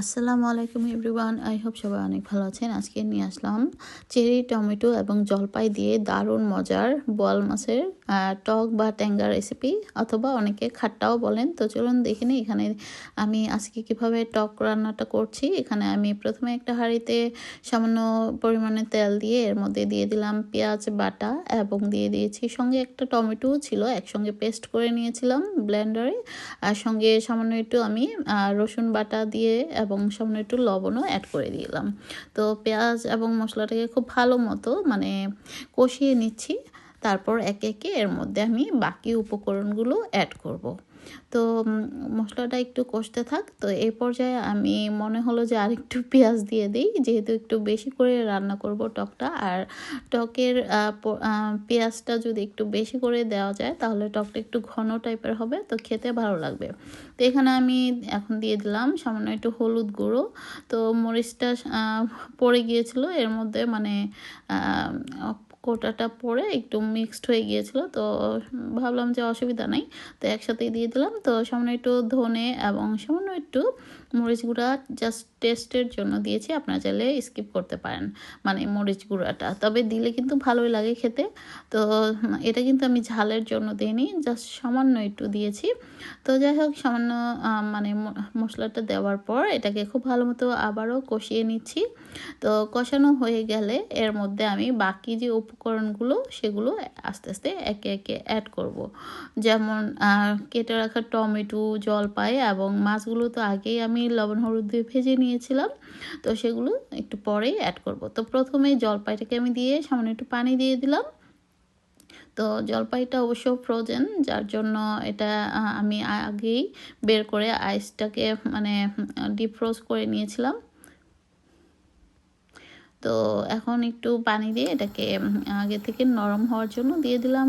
আসসালামু আলাইকুম everyone, I hope সবাই অনেক ভালো আছেন। আজকে নিয়ে আসলাম চেরি, টমেটো এবং জলপাই দিয়ে দারুণ মজার বোয়াল মাছের টক বা ট্যাঙ্গা রেসিপি, অথবা অনেকে খাট্টাও বলেন। তো চলুন দেখে নিই এখানে আমি আজকে কিভাবে টক রান্নাটা করছি। এখানে আমি প্রথমে একটা হাঁড়িতে সামান্য পরিমাণে তেল দিয়ে এর মধ্যে দিয়ে দিলাম পেঁয়াজ বাটা এবং দিয়ে দিয়েছি সঙ্গে একটা টমেটোও ছিল, একসঙ্গে পেস্ট করে নিয়েছিলাম ব্লেন্ডারে। আর সঙ্গে সামান্য একটু আমি রসুন বাটা দিয়ে এবং সামান্য একটু লবণও অ্যাড করে দিলাম। তো পেঁয়াজ এবং মশলাটাকে খুব ভালো মতো কষিয়ে নিচ্ছি। তারপর একে একে এর মধ্যে আমি বাকি উপকরণগুলো অ্যাড করব। তো মশলাটা একটু কষতে থাক। তো এই পর্যায়ে আমি মনে হলো যে আরেকটু পেঁয়াজ দিয়ে দিই, যেহেতু একটু বেশি করে রান্না করব টকটা। আর টকের পেঁয়াজটা যদি একটু বেশি করে দেওয়া যায় তাহলে টকটা একটু ঘন টাইপের হবে, তো খেতে ভালো লাগবে। তো এখানে আমি এখন দিয়ে দিলাম সামান্য একটু হলুদ গুঁড়ো। তো মরিচটা পড়ে গিয়েছিল এর মধ্যে, কোটাটা পড়ে একটু মিক্সড হয়ে গিয়েছিল। তো ভাবলাম যে অসুবিধা নাই, তো একসাথেই দিয়ে দিলাম। তো সামান্য একটু ধনে এবং সামান্য একটু মরিচ গুঁড়া জাস্ট টেস্টের জন্য দিয়েছি, আপনারা চাইলে স্কিপ করতে পারেন মরিচ গুঁড়াটা, তবে দিলে কিন্তু ভালোই লাগে খেতে। তো এটা কিন্তু আমি ঝালের জন্য দিইনি, জাস্ট সামান্য একটু দিয়েছি। তো যাই হোক, সামান্য মশলাটা দেওয়ার পর এটাকে খুব ভালো মতো আবারও কষিয়ে নিচ্ছি। তো কষানো হয়ে গেলে এর মধ্যে আমি বাকি যে উপকরণগুলো সেগুলো আস্তে আস্তে একে একে অ্যাড করব। যেমন কেটে রাখা টমেটো, জলপাই এবং মাছগুলো তো আগেই আমি লবণ হলুদ দিয়ে ভেজে নিয়েছিলাম, তো সেগুলো একটু পরেই অ্যাড করব। তো প্রথমে জলপাইটাকে আমি দিয়ে সামান্য একটু পানি দিয়ে দিলাম। তো জলপাইটা অবশ্য ফ্রোজেন, যার জন্য এটা আমি আগেই বের করে আইসটাকে ডিফ্রোজ করে নিয়েছিলাম। তো এখন একটু পানি দিয়ে এটাকে আগে থেকে নরম হওয়ার জন্য দিয়ে দিলাম।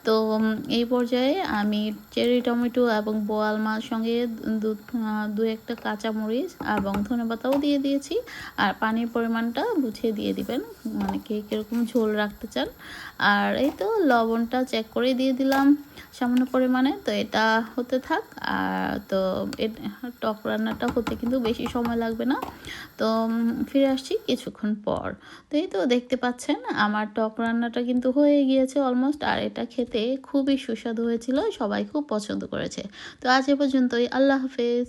তো এই পর্যায়ে আমি চেরি টমেটো এবং বোয়াল মাছ সঙ্গে দু একটা কাঁচামরিচ এবং ধনেপাতাও দিয়ে দিয়েছি। আর পানির পরিমাণটা বুঝিয়ে দিয়ে দিবেন, কে কীরকম ঝোল রাখতে চান। আর এই তো লবণটা চেক করে দিয়ে দিলাম সামান্য পরিমাণে। তো এটা হতে থাক। আর তো টক রান্নাটা হতে কিন্তু বেশি সময় লাগবে না। তো ফিরে আসছি কিছুক্ষণ পর। তো এই তো দেখতে পাচ্ছেন আমার টক রান্নাটা কিন্তু হয়ে গিয়েছে অলমোস্ট। আর এটা খেতে খুবই সুস্বাদু হয়েছিল, সবাই খুব পছন্দ করেছে। তো আজ এ পর্যন্তই, আল্লাহ হাফেজ।